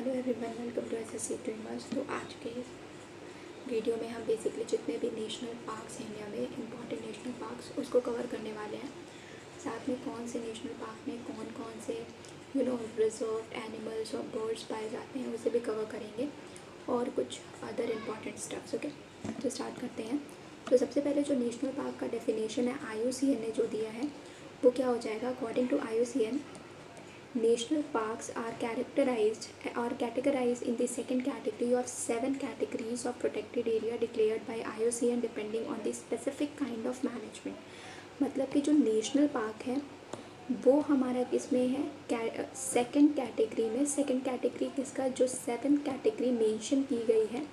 Hello everyone, welcome to SSC dreamers. तो आज के वीडियो में हम बेसिकली जितने भी नेशनल पार्क्स हैं इंडिया में, इम्पॉर्टेंट नेशनल पार्क्स, उसको कवर करने वाले हैं। साथ में कौन से नेशनल पार्क में कौन कौन से रिजर्व एनिमल्स और बर्ड्स पाए जाते हैं उसे भी कवर करेंगे, और कुछ अदर इम्पॉर्टेंट स्टेप्स। ओके, तो स्टार्ट करते हैं। तो सबसे पहले जो नेशनल पार्क का डेफिनेशन है IUCN ने जो दिया है वो क्या हो जाएगा। According to IUCN, national parks are categorized in the second category of 7 categories of protected area declared by IUCN depending on the specific kind of management। मतलब कि जो नेशनल पार्क है वो हमारा किस में है, सेकंड कैटेगरी में। सेकंड कैटेगरी किसका, जो 7 कैटेगरी मेंशन की गई है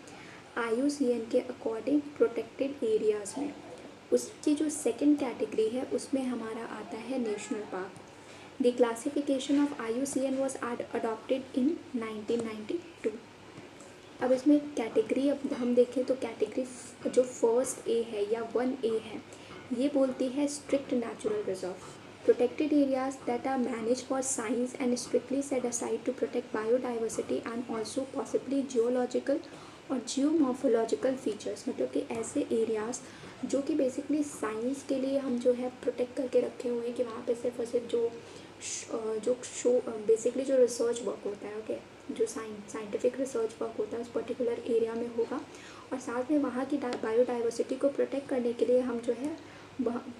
IUCN के अकॉर्डिंग प्रोटेक्टेड एरियाज़ में, उसकी जो सेकंड कैटेगरी है उसमें हमारा आता है national park. The classification of IUCN was adopted in 1992। अब इसमें कैटेगरी अब हम देखें तो कैटेगरी जो फर्स्ट ए है या 1A है, ये बोलती है strict natural reserve, protected areas that are manage for science and strictly set aside to protect biodiversity and also possibly geological और जियोमॉर्फोलॉजिकल फीचर्स। मतलब कि ऐसे एरियाज जो कि बेसिकली साइंस के लिए हम जो है प्रोटेक्ट करके रखे हुए हैं, कि वहाँ पे सिर्फ और सिर्फ जो बेसिकली जो रिसर्च वर्क होता है, ओके, जो साइंटिफिक रिसर्च वर्क होता है उस पर्टिकुलर एरिया में होगा, और साथ में वहाँ की बायोडाइवर्सिटी को प्रोटेक्ट करने के लिए हम जो है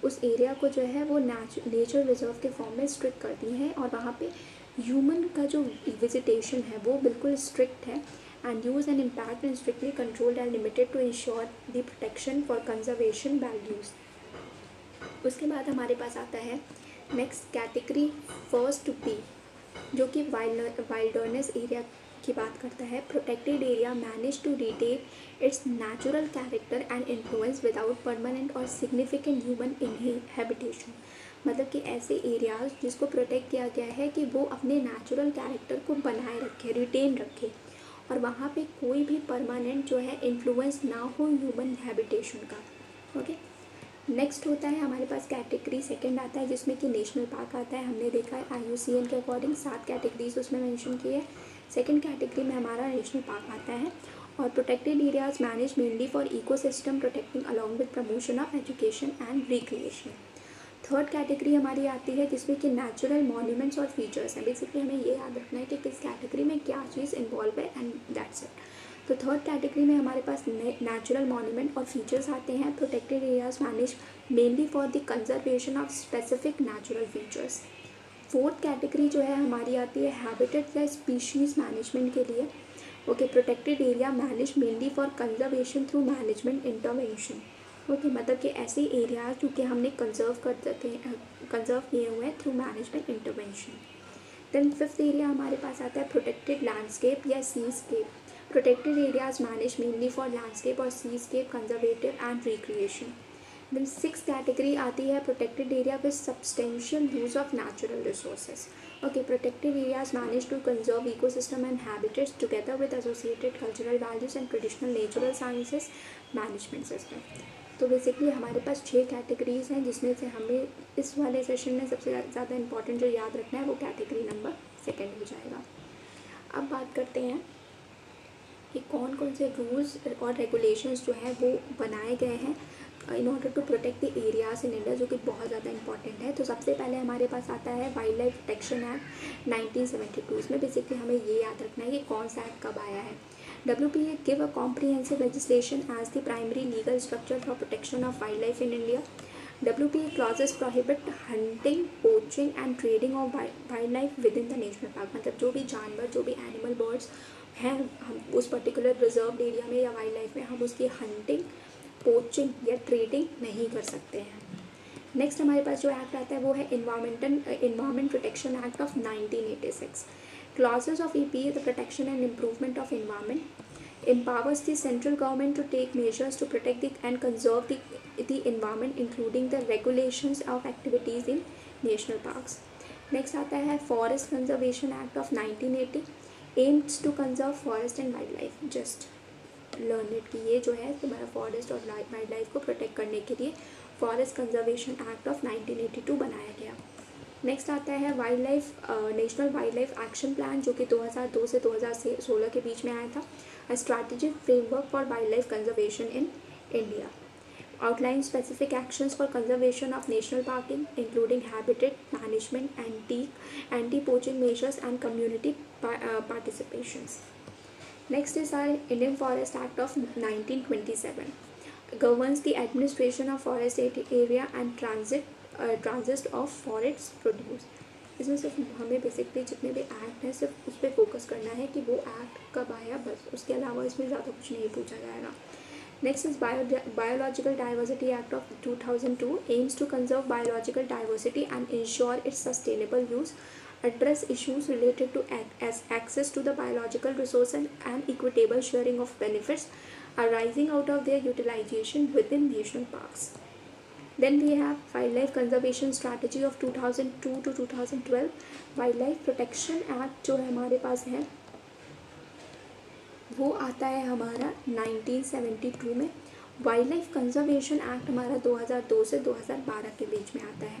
उस एरिया को जो है वो नेचर रिजर्व के फॉर्म में स्ट्रिक्ट करती हैं, और वहाँ पे ह्यूमन का जो विजिटेशन है वो बिल्कुल स्ट्रिक्ट है, and use and impact and strictly controlled and limited to ensure the protection for conservation values। उसके बाद हमारे पास आता है नेक्स्ट कैटेगरी फर्स्ट B, जो कि वाइल्डरनेस एरिया की बात करता है। Protected area manage to retain its natural character and influence without permanent और सिग्निफिकेंट ह्यूमन इनहेबिटेशन। मतलब कि ऐसे एरियाज जिसको प्रोटेक्ट किया गया है कि वो अपने नेचुरल कैरेक्टर को बनाए रखे, रिटेन रखे, और वहाँ पे कोई भी परमानेंट जो है इन्फ्लुएंस ना हो ह्यूमन हैबिटेशन का। ओके, नेक्स्ट होता है हमारे पास कैटेगरी सेकंड आता है, जिसमें कि नेशनल पार्क आता है। हमने देखा है IUCN के अकॉर्डिंग 7 कैटेगरीज उसमें मेंशन की है। सेकंड कैटेगरी में हमारा नेशनल पार्क आता है, और protected areas manage mainly for ecosystem protecting along with promotion of education and recreation. Third category हमारी आती है जिसमें कि नेचुरल मॉन्यूमेंट्स और फीचर्स हैं। बेसिकली हमें ये याद रखना है कि किस कैटेगरी में क्या चीज़ इन्वॉल्व है, एंड दैट्स इट। तो थर्ड कैटेगरी में हमारे पास नेचुरल मॉन्यूमेंट और फीचर्स आते हैं। Protected areas manage mainly for the conservation of specific natural features. Fourth category जो है हमारी आती है हैबिटेट या स्पीशीज़ मैनेजमेंट के लिए। Okay, protected area manage mainly for conservation through management intervention. Okay, मतलब कि ऐसे एरियाज जो कि हमने कंजर्व किए हुए हैं through management intervention. Then fifth area हमारे पास आता है प्रोटेक्टेड लैंडस्केप या seascape. Protected areas manage mainly for landscape और seascape conservative and recreation. Then six category आती है protected area with substantial use of natural resources. Okay, protected areas manage to conserve ecosystem and habitats together with associated cultural values and traditional natural sciences management system. तो basically हमारे पास 6 categories हैं, जिसमें से हमें इस वाले सेशन में सबसे ज़्यादा इंपॉर्टेंट जो याद रखना है वो कैटेगरी नंबर सेकंड हो जाएगा। अब बात करते हैं कि कौन कौन से रूल्स और रेगुलेशंस जो हैं वो बनाए गए हैं in order to protect the areas in India, जो कि बहुत ज़्यादा इंपॉर्टेंट है। तो सबसे पहले हमारे पास आता है वाइल्ड लाइफ प्रोटेक्शन एक्ट 1972। इसमें बेसिकली हमें ये याद रखना है कि कौन सा एक्ट कब आया है। WPA give a comprehensive legislation as the primary legal structure for protection of wildlife in India। WPA clauses prohibit hunting, poaching and trading of wildlife within the national park। मतलब जो भी जानवर, जो भी एनिमल बर्ड्स हैं हम उस particular reserve area में या वाइल्ड लाइफ में हम उसकी हंटिंग, पोचिंग या ट्रेडिंग नहीं कर सकते हैं। नेक्स्ट हमारे पास जो एक्ट आता है वो है environment protection act of 1986। Clauses of EPA, the protection and improvement of environment, empowers the central government to take measures to protect and conserve the environment, including the regulations of activities in national parks। Next आता है Forest Conservation Act of 1980, aims to conserve forest and wildlife। Just learn it कि ये जो है तुम्हारा forest और wild life को protect करने के लिए फॉरेस्ट कंजर्वेशन एक्ट ऑफ 1982 बनाया गया। नेक्स्ट आता है wild life national wild life action plan, जो कि 2002 से 2016 के बीच में आया था। A strategic framework for wild life conservation in India outline specific actions for conservation of national parking, including habitat management, anti-poaching measures, and community participations. Next is our Indian Forest Act of 1927. Governs the administration of forest area and transit of forest produce. इसमें सिर्फ हमें basically जितने भी act हैं सिर्फ उस पर focus करना है कि वो एक्ट कब आया, बस उसके अलावा इसमें ज़्यादा कुछ नहीं पूछा जाएगा. Next is Biological Diversity Act of 2002 aims to conserve biological diversity and ensure its sustainable use, address issues related to access to the biological resources and equitable sharing of benefits arising out of their utilization within national parks. Then we have Wildlife Conservation Strategy of 2002 to 2012. Wildlife Protection Act जो हमारे पास है वो आता है हमारा 1972 में. Wild life conservation act हमारा 2002 से 2012 के बीच में आता है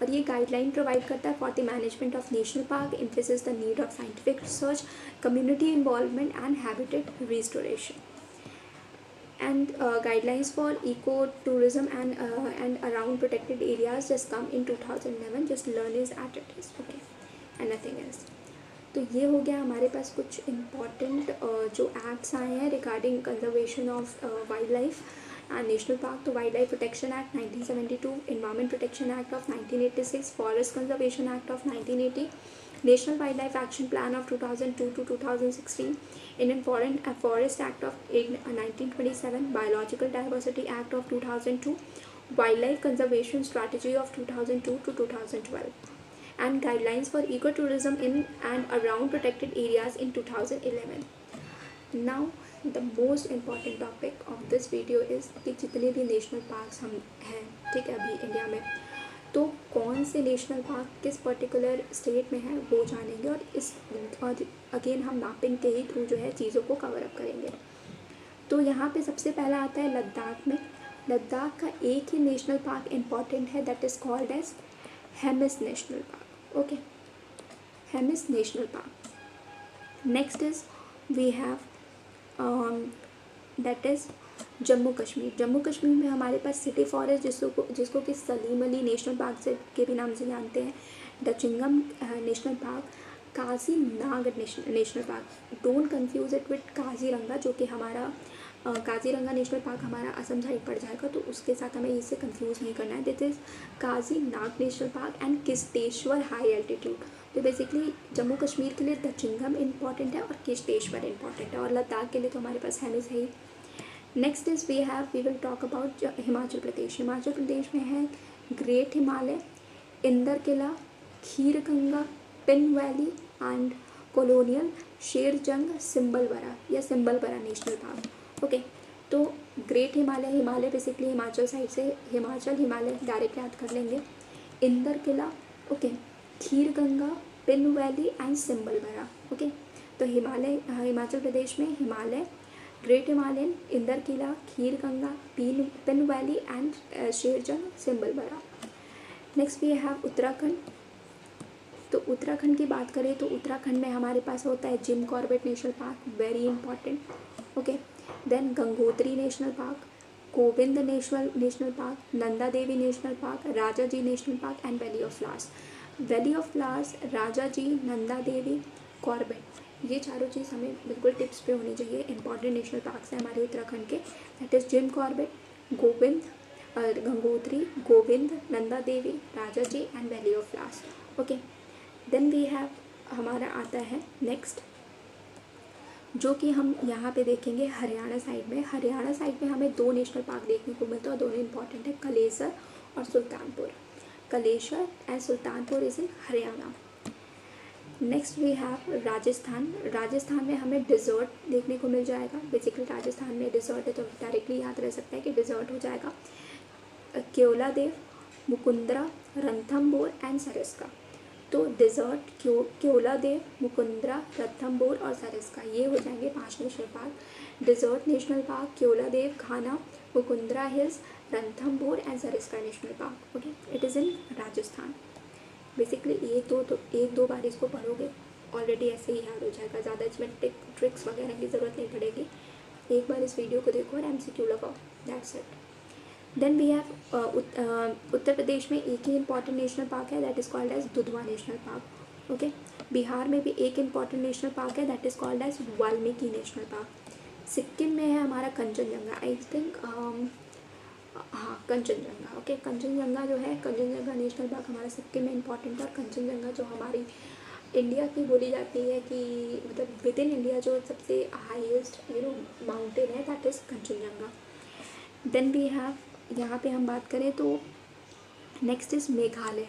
और ये गाइडलाइन प्रोवाइड करता है for the management of national park, emphasis the need of scientific research, community involvement and habitat restoration. And guidelines for eco-tourism and around protected areas just come in 2011. Just learn is at it is okay and nothing else. तो ये हो गया हमारे पास कुछ important जो acts आए हैं regarding conservation of wild life and national park. तो wild life protection act 1972, environment protection act of 1986, forest conservation act of 1980, National Wildlife Action Plan of 2002 to 2016, Indian Forest Act of 1927, Biological Diversity Act of 2002, Wildlife Conservation Strategy of 2002 to 2012, and Guidelines for Ecotourism in and around protected areas in 2011. Now the most important topic of this video is कि जितने भी national parks हम हैं ठीक है अभी India में, तो कौन से नेशनल पार्क किस पर्टिकुलर स्टेट में है वो जानेंगे और अगेन हम मैपिंग के ही थ्रू जो है चीज़ों को कवर अप करेंगे. तो यहाँ पे सबसे पहला आता है लद्दाख में. लद्दाख का एक ही नेशनल पार्क इम्पॉर्टेंट है that is called as Hemis national park. Okay, Hemis national park. Next is we have that is Jammu Kashmir. Jammu Kashmir में हमारे पास सिटी फॉरेस्ट जिसको कि सलीम अली नेशनल पार्क से के भी नाम से जानते हैं, Dachigam national park, Kazinag national park. Don't confuse it with Kaziranga जो कि हमारा काजीरंगा नेशनल पार्क हमारा असम साइड पड़ जाएगा, तो उसके साथ हमें इससे कंफ्यूज नहीं करना है. This is Kazinag national park and Kishtwar high altitude. तो बेसिकली जम्मू कश्मीर के लिए दचिंगम इम्पॉर्टेंट है और किश्तेश्वर इम्पॉर्टेंट है और लद्दाख के लिए तो हमारे पास हेमिस है ही. Next is we will talk about Himachal Pradesh. Himachal Pradesh में है great Himalaya, Inder Killa, Khir Ganga, Pin valley and colonial, Sherjang, Simbalbara या सिम्बलबरा नेशनल पार्क. ओके, तो great Himalaya basically Himachal side से हिमालय डायरेक्ट याद कर लेंगे. Inder Killa, okay, Khir Ganga, Pin valley and Simbalbara. Okay, तो हिमाचल प्रदेश में Himalaya, great Himalayan, Inder Killa, Khir Ganga, Pin valley and Sherjung, Simbalbara. Next we have Uttarakhand. तो उत्तराखंड की बात करें तो उत्तराखंड में हमारे पास होता है Jim Corbett national park, very important. Okay, then Gangotri national park, Govind national park, Nanda Devi national park, Rajaji national park and valley of flowers. Valley of flowers, Rajaji, Nanda Devi, Corbett, ये चारों चीज़ हमें बिल्कुल टिप्स पे होनी चाहिए. इंपॉर्टेंट नेशनल पार्क्स हैं हमारे उत्तराखंड के, that is Jim Corbett, Gangotri, Govind, Nanda Devi, Rajaji and valley of flowers. Okay, then we have हमारा आता है नेक्स्ट जो कि हम यहाँ पे देखेंगे हरियाणा साइड में. हरियाणा साइड में हमें दो नेशनल पार्क देखने को मिलता है और दोनों इंपॉर्टेंट है, कलेसर और Sultanpur. Kalesar and Sultanpur is in Haryana. Next we have Rajasthan में हमें डिज़र्ट देखने को मिल जाएगा. बेसिकली राजस्थान में डिज़र्ट है तो डायरेक्टली याद रह सकता है कि डिज़र्ट हो जाएगा. केवलादेव, मुकुंदरा, रणथंभौर एंड सरिस्का. तो डिज़र्ट केवलादेव, मुकुंदरा, रणथंभौर और सरिस्का ये हो जाएंगे 5 national park. Desert national park, Keoladeo, Ghana, Mukundra hills, Ranthambore and Sariska national park. Okay, it is in Rajasthan. Basically एक दो बार इसको पढ़ोगे ऑलरेडी ऐसे ही याद हो जाएगा, ज़्यादा इसमें ट्रिक्स वगैरह की ज़रूरत नहीं पड़ेगी। एक बार इस वीडियो को देखो और MCQ लगाओ, that's it. Then we have Uttar Pradesh में एक ही इम्पॉर्टेंट नेशनल पार्क है, that is called as Dudhwa national park. Okay, Bihar में भी एक इम्पॉर्टेंट नेशनल पार्क है, that is called as Valmiki national park. Sikkim में है हमारा कंचनजंगा, आई थिंक हाँ कंचनजंगा। ओके, कंचनजंगा जो है, कंचनजंगा नेशनल पार्क हमारा सिक्किम में इम्पॉर्टेंट है। और कंचनजंगा जो हमारी इंडिया की बोली जाती है कि मतलब विद इन इंडिया जो सबसे हाईएस्ट माउंटेन है, that is Kanchenjunga. Then we have, यहाँ पे हम बात करें तो नेक्स्ट इज़ मेघालय।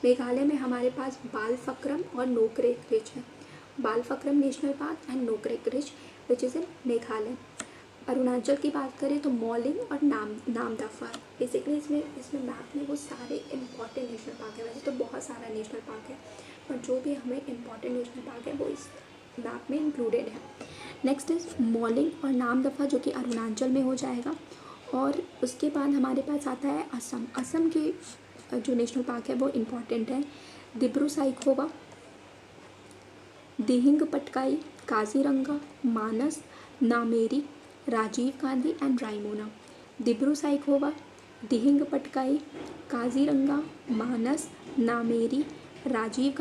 मेघालय में हमारे पास बालफक्रम और नोकरेक रिज है, Balpakram national park and Nokrek ridge which is in Meghalaya. Arunachal की बात करें तो मॉलिंग और नामदफा। बेसिकली इसमें मैप में वो सारे इम्पॉर्टेंट नेशनल पार्क है, वैसे तो बहुत सारा नेशनल पार्क है, पर जो भी हमें इम्पॉर्टेंट नेशनल पार्क है वो इस मैप में इंक्लूडेड है। नेक्स्ट इज़ मॉलिंग और नामदफा जो कि अरुणाचल में हो जाएगा। और उसके बाद हमारे पास आता है असम। असम के जो नेशनल पार्क है वो इम्पॉर्टेंट है, दिब्रू साइखोवा, दिहिंग पटकाई, काजीरंगा, मानस, नामेरी, राजीव गांधी एंड रायमोना। दिब्रू साइखोवा, दिहिंग पटकाई, काजीरंगा, मानस, नामेरी, राजीव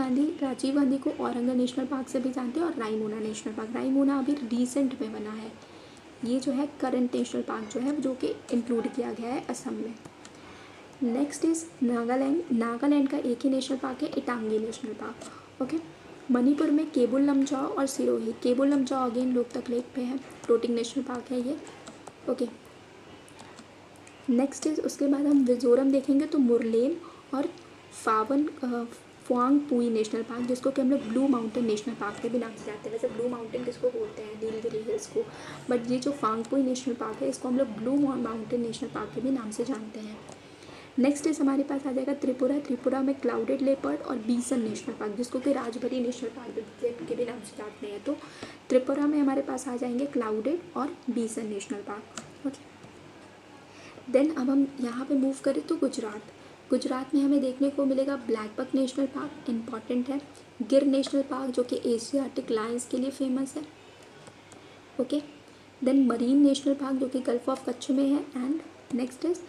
गांधी को औरंगा नेशनल पार्क से भी जानते हैं, और रायमोना नेशनल पार्क, रायमोना अभी रिसेंट में बना है। ये जो है करंट नेशनल पार्क जो है जो कि इंक्लूड किया गया है असम में। Next is Nagaland. नागालैंड का एक ही नेशनल पार्क है, Intanki national park. Okay, Manipur में केबुल लमजाओ और सिरोही। केबुल लमजाओ अगेन लोकतक लेक पे है, फ्लोटिंग नेशनल पार्क है ये। ओके, नेक्स्ट इज, उसके बाद हम मिजोरम देखेंगे तो मुरलेन और फुआंग पुई नेशनल पार्क, जिसको कि हम लोग ब्लू माउंटेन नेशनल पार्क के भी नाम से जानते हैं। वैसे ब्लू माउंटेन किसको बोलते हैं, नीलगिरी हिल्स को, बट ये जो फांग पुई नेशनल पार्क है इसको हम लोग ब्लू माउंटेन नेशनल पार्क के भी नाम से जानते हैं। नेक्स्ट इज हमारे पास आ जाएगा त्रिपुरा। त्रिपुरा में क्लाउडेड लेपर्ड और बीसन नेशनल पार्क, जिसको कि राजबरी नेशनल पार्क के भी नाम से जानते हैं। तो त्रिपुरा में हमारे पास आ जाएंगे क्लाउडेड और बीसन नेशनल पार्क। ओके, देन अब हम यहाँ पे मूव करें तो गुजरात में हमें देखने को मिलेगा black buck national park, important है। गिर नेशनल पार्क जो कि एशियाटिक लायंस के लिए फेमस है। Okay, then marine national park जो कि गल्फ ऑफ कच्छ में है। And next is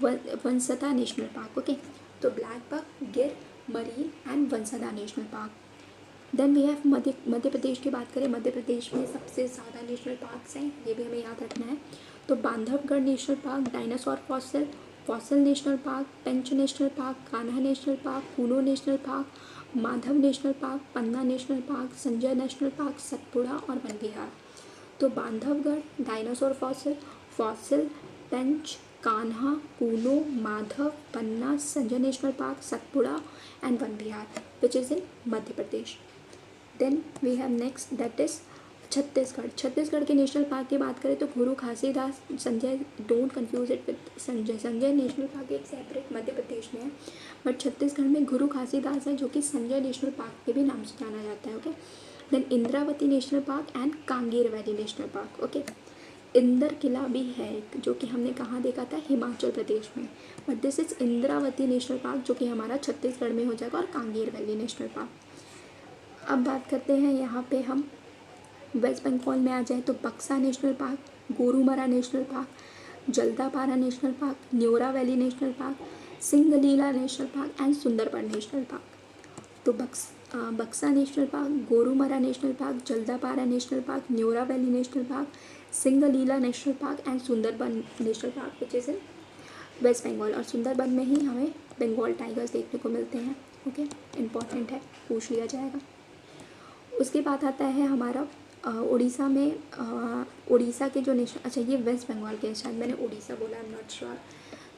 Vansda national park. Okay, तो black buck, Gir, marine and Vansda national park. Then we have Madhya Pradesh की बात करें, मध्य प्रदेश में सबसे ज़्यादा नेशनल पार्क्स हैं, ये भी हमें याद रखना है। तो Bandhavgarh national park, dinosaur fossil national park, Pench national park, Kanha national park, Kuno national park, Madhav national park, Panna national park, Sanjay national park, Satpura और वन विहार। तो Bandhavgarh, dinosaur fossil, Pench, Kanha, Kuno, Madhav, Panna, Sanjay national park, Satpura and Van Vihar which is in Madhya Pradesh. Then we have next that is Chhattisgarh के national park की बात करें तो Guru Ghasidas, Sanjay, don't confuse it with Sanjay national park एक separate Madhya Pradesh में है, बट छत्तीसगढ़ में गुरु घासीदास है जो कि संजय नेशनल पार्क के भी नाम से जाना जाता है। Okay, then Indravati national park and Kanger valley national park. Okay, Inder Kila भी है जो कि हमने कहाँ देखा था, हिमाचल प्रदेश में, but this is Indravati national park जो कि हमारा छत्तीसगढ़ में हो जाएगा, और कांगेर वैली नेशनल पार्क। अब बात करते हैं यहाँ पे हम वेस्ट बंगाल में आ जाए तो Buxa national park, Gorumara national park, Jaldapara national park, Neora valley national park, Singalila national park and Sundarban national park. तो Buxa national park, Gorumara national park, Jaldapara national park, Neora valley national park, Singalila national park and Sundarban national park which is in West Bengal. और सुंदरबन में ही हमें Bengal tigers देखने को मिलते हैं। Okay, important है, पूछ लिया जाएगा। उसके बाद आता है हमारा उड़ीसा में उड़ीसा के जो नेशनल, अच्छा ये वेस्ट बंगाल के, शायद मैंने उड़ीसा बोला, आई एम नॉट श्योर।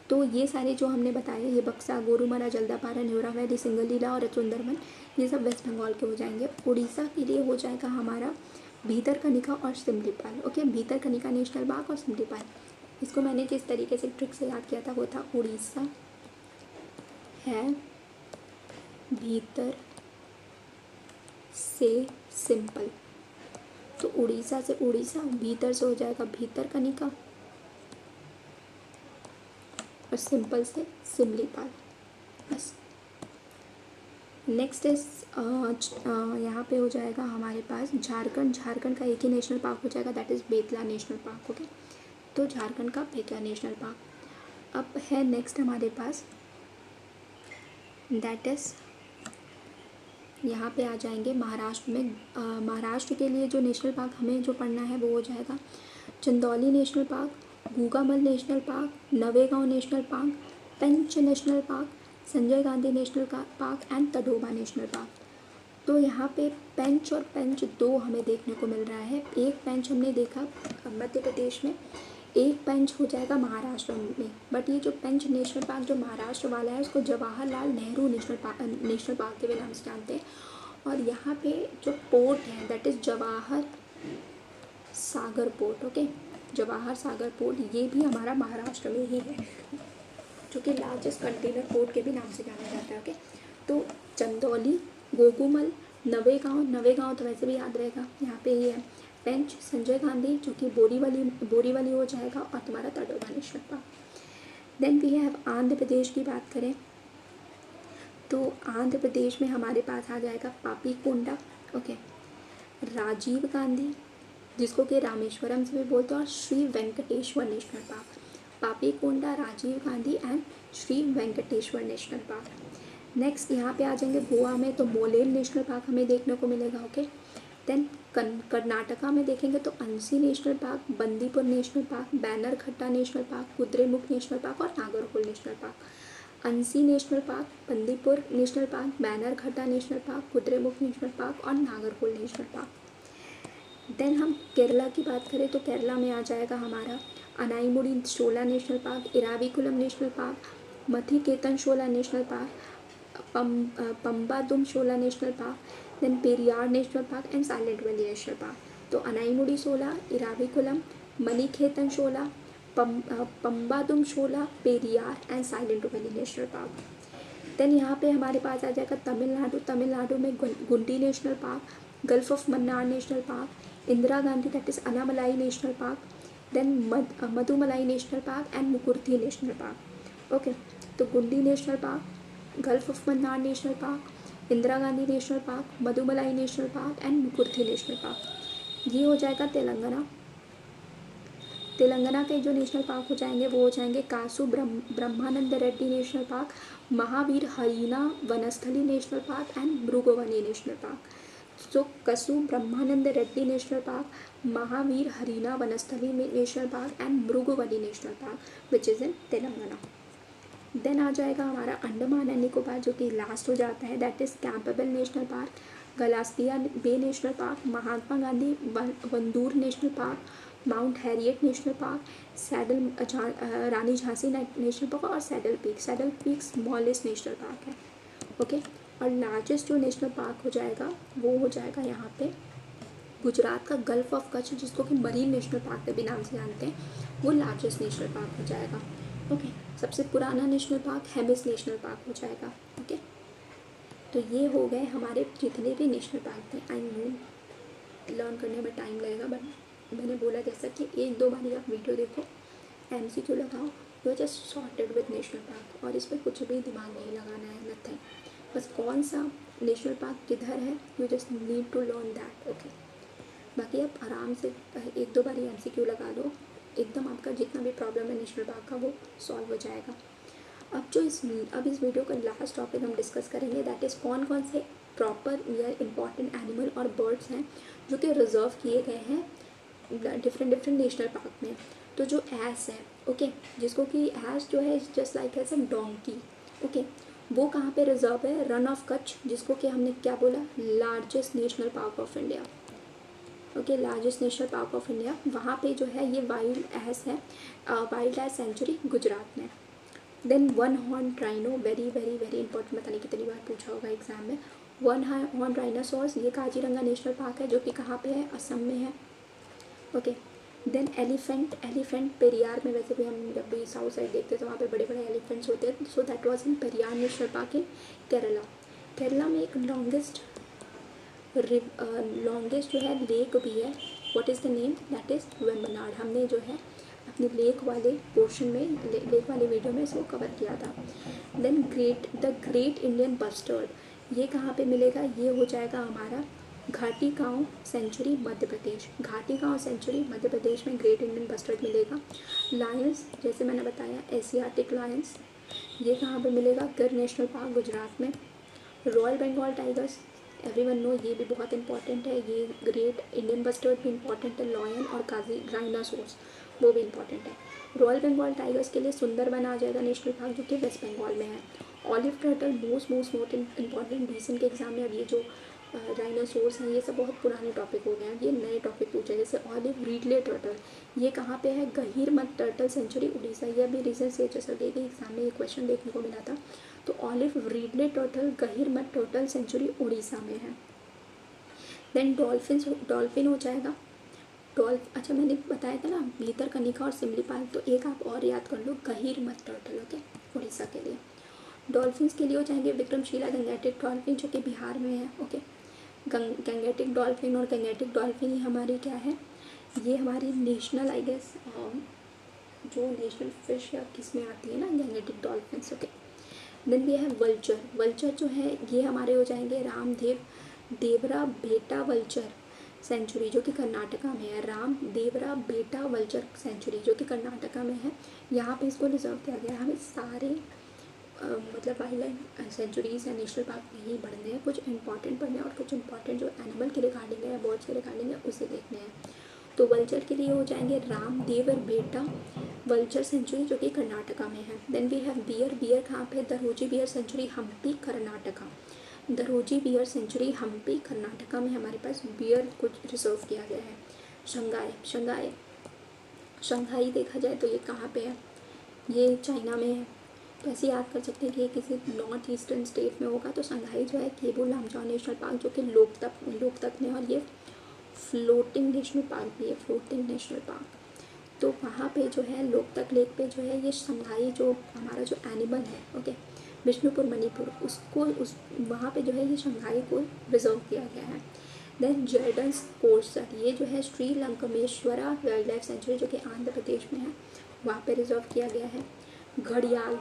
तो ये सारे जो हमने बताए, ये बक्सा, गोरुमरा, जल्दापारा, न्योरा वैली, सिंगलीला और सुंदरबन, ये सब वेस्ट बंगाल के हो जाएंगे। उड़ीसा के लिए हो जाएगा हमारा भीतरकनिका और Simlipal. Okay, Bhitarkanika national park और सिमलीपाल, इसको मैंने जिस तरीके से ट्रिक से याद किया था वो था उड़ीसा है भीतर से सिंपल, तो उड़ीसा से उड़ीसा, भीतर से हो जाएगा भीतरकनिका और सिंपल से सिमलीपाल, बस। नेक्स्ट इस यहाँ पे हो जाएगा हमारे पास झारखंड। झारखंड का एक ही नेशनल पार्क हो जाएगा, that is Betla national park. Okay, तो झारखंड का बेतला नेशनल पार्क। अब है नेक्स्ट हमारे पास, दैट इज़ यहाँ पे आ जाएंगे महाराष्ट्र में। महाराष्ट्र के लिए जो नेशनल पार्क हमें जो पढ़ना है वो हो जाएगा Chandauli national park, Gugamal national park, Navegaon national park, Pench national park, Sanjay Gandhi national park and Tadoba national park. तो यहाँ पे पेंच और पेंच दो हमें देखने को मिल रहा है। एक पेंच हमने देखा मध्य प्रदेश में, एक पेंच हो जाएगा महाराष्ट्र में। बट ये जो पेंच नेशनल पार्क जो महाराष्ट्र वाला है उसको जवाहरलाल नेहरू नेशनल पार्क के भी नाम से जानते हैं। और यहाँ पे जो पोर्ट है that is Jawahar Sagar port. Okay, Jawahar Sagar port ये भी हमारा महाराष्ट्र में ही है, जो कि लार्जेस्ट कंटेनर पोर्ट के भी नाम से जाना जाता है। ओके, तो चंदौली, गोगुमल, नवेगांव तो वैसे भी याद रहेगा, यहाँ पे ये है पेंच, संजय गांधी जो कि बोरीवली हो जाएगा, और तुम्हारा Tadoba national park. Then we have Andhra Pradesh की बात करें तो आंध्र प्रदेश में हमारे पास आ जाएगा पापीकोंडा। ओके, राजीव गांधी जिसको कि रामेश्वरम से भी बोलते हैं, और Shri Venkateswara national park. Papikonda, Rajiv Gandhi and Shri Venkateswara national park. Next यहाँ पे आ जाएंगे गोवा में, तो मोलेर नेशनल पार्क हमें देखने को मिलेगा। ओके, देन कर्नाटका में देखेंगे तो Anshi national park, Bandipur national park, Bannerghatta national park, Kudremukh national park और Nagarhole national park. Anshi national park, Bandipur national park, Bannerghatta national park, Kudremukh national park और नागरहोल नेशनल पार्क। देन हम केरला की बात करें तो केरला में आ जाएगा हमारा Anaimudi Shola national park, Eravikulam national park, Mathikettan Shola national park, Pambadum Shola national park, then Periyar national park and silent valley national park. तो Anaimudi Shola, Eravikulam, Manikhetan Shola, Pambadum Shola, Periyar and silent valley national park. Then यहाँ पे हमारे पास आ जाएगा तमिलनाडु में Guindy national park, gulf of Mannar national park, Indira Gandhi that is Anamalai national park, then Mudumalai national park and Mukurthi national park. Okay, तो Guindy national park, gulf of Mannar national park, Indira Gandhi national park, Mudumalai national park and Mukurthi national park. ये हो जाएगा तेलंगाना। तेलंगाना के जो नेशनल पार्क हो जाएंगे वो हो जाएंगे Kasu Brahmananda Reddy national park, Mahavir Harina Vanasthali national park and Mrugavani national park. So Kasu Brahmananda Reddy national park, Mahavir Harina Vanasthali national park and Mrugavani national park which is in Telangana. Then आ जाएगा हमारा अंडमान एंड निकोबार जो कि लास्ट हो जाता है, that is Campbell national park, Galathea bay national park, Mahatma Gandhi Wandoor national park, Mount Harriet national park, Rani Jhansi national park और Saddle Peak smallest national park है। ओके, और लार्जेस्ट जो नेशनल पार्क हो जाएगा वो हो जाएगा यहाँ पे गुजरात का गल्फ ऑफ कच्छ जिसको कि मरीन नेशनल पार्क के भी नाम से जानते हैं, वो लार्जेस्ट नेशनल पार्क हो जाएगा। ओके, सबसे पुराना national park Hemis national park हो जाएगा। ओके, तो ये हो गए हमारे जितने भी नेशनल पार्क थे। आई नो लर्न करने में टाइम लगेगा, बट मैंने बोला जैसा कि एक दो बार आप वीडियो देखो, MCQ लगाओ, you just sorted with national park, और इस पर कुछ भी दिमाग नहीं लगाना है, नथिंग। बस कौन सा नेशनल पार्क किधर है, you just need to learn that. Okay, बाकी आप आराम से एक दो बार MCQ लगा दो, एकदम आपका जितना भी प्रॉब्लम है नेशनल पार्क का वो सॉल्व हो जाएगा। अब इस वीडियो का लास्ट टॉपिक हम डिस्कस करेंगे, दैट इज़ कौन कौन से प्रॉपर या इम्पॉर्टेंट एनिमल और बर्ड्स हैं जो कि रिजर्व किए गए हैं डिफरेंट नेशनल पार्क में। तो जो ऐस है, ओके, जिसको कि ऐस जो है just like as a donkey, okay, वो कहाँ पे रिजर्व है, रन ऑफ कच्छ, जिसको कि हमने क्या बोला, largest national park of India. Okay, largest national park of India, वहाँ पे जो है ये वाइल्ड ऐस है, वाइल्ड ऐस सेंचुरी गुजरात में। Then one horn rhino, very important, पता नहीं कितनी बार पूछा होगा एग्जाम में। वन हॉर्न राइनासोर्स, ये काजीरंगा नेशनल पार्क है जो कि कहाँ पे है, असम में है। ओके, देन एलिफेंट पेरियार में, वैसे भी हम जब भी साउथ साइड देखते हैं तो वहाँ पे बड़े बड़े एलिफेंट्स होते हैं, so that was in Periyar national park इन केरला में एक लॉन्गेस्ट जो है लेक भी है, what is the name, that is Vembanad. हमने जो है अपने लेक वाले पोर्शन में, लेक वाले वीडियो में इसको कवर किया था। Then the great Indian bustard, ये कहाँ पे मिलेगा, ये हो जाएगा हमारा घाटी गांव सेंचुरी मध्य प्रदेश। घाटी गांव सेंचुरी मध्य प्रदेश में ग्रेट इंडियन बस्टर्ड मिलेगा। लायंस जैसे मैंने बताया एशियाटिक लायंस, ये कहाँ पे मिलेगा, गिर नेशनल पार्क गुजरात में। Royal Bengal tigers everyone know, ये भी बहुत इंपॉर्टेंट है, ये ग्रेट इंडियन बस्टर्ड भी इंपॉर्टेंट है। लॉयन और काजी राइनासोर्स वो भी इंपॉर्टेंट है। रॉयल बंगाल टाइगर्स के लिए सुंदरबन आ जाएगा नेशनल पार्क, जो कि वेस्ट बंगाल में है। Olive turtle most important recent के एग्जाम में। अब ये जो डायनासोर्स हैं ये सब बहुत पुराने टॉपिक हो गए हैं, ये नए टॉपिक पूछे। जैसे ऑलिव रिडले टर्टल, ये कहाँ पे है, गहीरमठ टर्टल सेंचुरी उड़ीसा। ये अभी रिसेंट CHSLD के एग्जाम में ये क्वेश्चन देखने को मिला था। तो olive ridley turtle Gahirmatha turtle sanctuary Orissa में है। देन डॉल्फिन हो जाएगा। अच्छा मैंने बताया था ना भीतरकनिका और सिमलीपाल, तो एक आप और याद कर लो, गहीरमठ टर्टल, ओके, उड़ीसा के लिए। डॉल्फिन्स के लिए हो जाएंगे विक्रमशिला गंगेटिक डॉल्फिन, जो कि बिहार में है, ओके। गंगेटिक डॉल्फिन और गंगेटिक डॉल्फिन ही हमारी क्या है, ये हमारी नेशनल आई गेस जो नेशनल फिश या किस में आती है ना, गंगेटिक डॉल्फिन्स, ओके। देन ये है वल्चर। वल्चर जो है ये हमारे हो जाएंगे देवरा बेटा वल्चर सेंचुरी, जो कि कर्नाटका में है। राम देवरा बेटा वल्चर सेंचुरी, जो कि कर्नाटका में है। यहाँ पे इसको रिजर्व किया गया है। हमें सारे मतलब वाइल्ड लाइफ सेंचुरीज या नेशनल पार्क नहीं पढ़ने हैं, कुछ इंपॉर्टेंट पढ़ने हैं और कुछ इंपॉर्टेंट जो एनिमल के रिगार्डिंग है या बर्ड्स के रिगार्डिंग है उसे देखने हैं। तो वल्चर के लिए हो जाएंगे राम देवर बेटा वल्चर सेंचुरी, जो कि कर्नाटका में है। Then we have bear. Bear कहाँ पे, Daroji bear sanctuary Hampi Karnataka. Daroji bear sanctuary Hampi Karnataka में हमारे पास बियर कुछ रिजर्व किया गया है। शंघाई देखा जाए तो ये कहाँ पे है, ये चाइना में है। तो ऐसे याद कर सकते हैं कि ये किसी नॉर्थ ईस्टर्न स्टेट में होगा। तो शंघाई जो है केबू लामजाओ नेशनल पार्क, जो कि लोकतक में, और ये फ्लोटिंग नेशनल पार्क भी है, फ्लोटिंग नेशनल पार्क। तो वहाँ पे जो है लोकतक लेक पे जो है ये शंघाई जो हमारा जो एनिमल है, ओके, विष्णुपुर मणिपुर, उस वहाँ पे जो है ये शंघाई को रिजर्व किया गया है। देन जर्डन्स कोर्सर, ये जो है श्रीलंकमेश्वरा वाइल्ड लाइफ सेंचुरी, जो कि आंध्र प्रदेश में है, वहाँ पे रिजर्व किया गया है। घड़ियाल,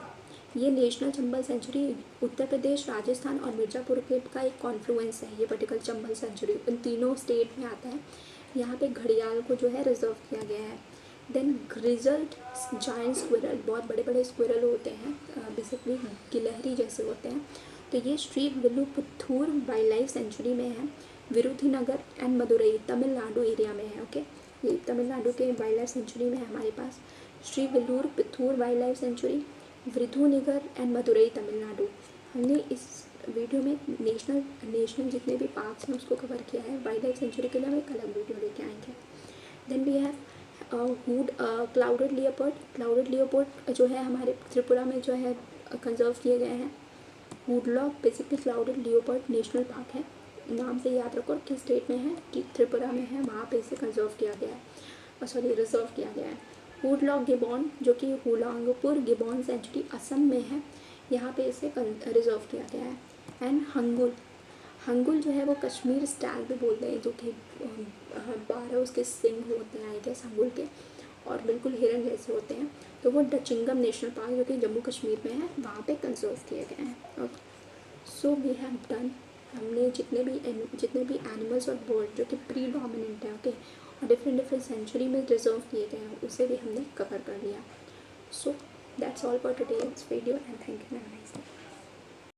ये नेशनल चंबल सेंचुरी उत्तर प्रदेश, राजस्थान और मिर्ज़ापुर के का एक कॉन्फ्लुएंस है। ये पर्टिकुलर चंबल सेंचुरी उन तीनों स्टेट में आता है। यहाँ पे घड़ियाल को जो है रिजर्व किया गया है। देन ग्रिजल्ड जायंट स्क्विरल, बहुत बड़े बड़े स्क्विरल होते हैं, बेसिकली गिलहरी जैसे होते हैं। तो ये Shri Villiputtur wildlife century में है। विरुधुनगर एंड मदुरई तमिलनाडु एरिया में है, ओके। ये तमिलनाडु के वाइल्ड लाइफ सेंचुरी में है हमारे पास Shri Villiputtur wildlife sanctuary, Virudhunagar and Madurai Tamil Nadu. हमने इस वीडियो में नेशनल जितने भी पार्क्स हैं उसको कवर किया है। वाइल्ड लाइफ सेंचुरी के लिए हम एक अलग वीडियो लेके आएंगे। Then we have clouded leopard जो है हमारे त्रिपुरा में जो है कंजर्व किए गए हैं। वुडलॉक basically clouded leopard national park है, नाम से याद रखो किस स्टेट में है, कि त्रिपुरा में है, वहाँ पे इसे कंजर्व किया गया है, रिजर्व किया गया है। वुडलॉक गिबॉन, जो कि हुलांगपुर गिबॉन सेंचुरी असम में है, यहाँ पे इसे रिजर्व किया गया है। एंड हंगुल जो है वो कश्मीर स्टैग भी बोलते हैं, जो कि 12 उसके सिंग होते हैं आई गेस हंगुल के, और बिल्कुल हिरन जैसे होते हैं। तो वो डचिंगम नेशनल पार्क, जो कि जम्मू कश्मीर में है, वहाँ पे कंजर्व किए गए हैं। Okay, so we have done, हमने जितने भी एनिमल्स और बर्ड जो कि प्रीडोमिनेंट है, ओके, और डिफरेंट सेंचुरी में रिजर्व किए गए हैं, उसे भी हमने कवर कर लिया। So that's all for today's video and thank you very much.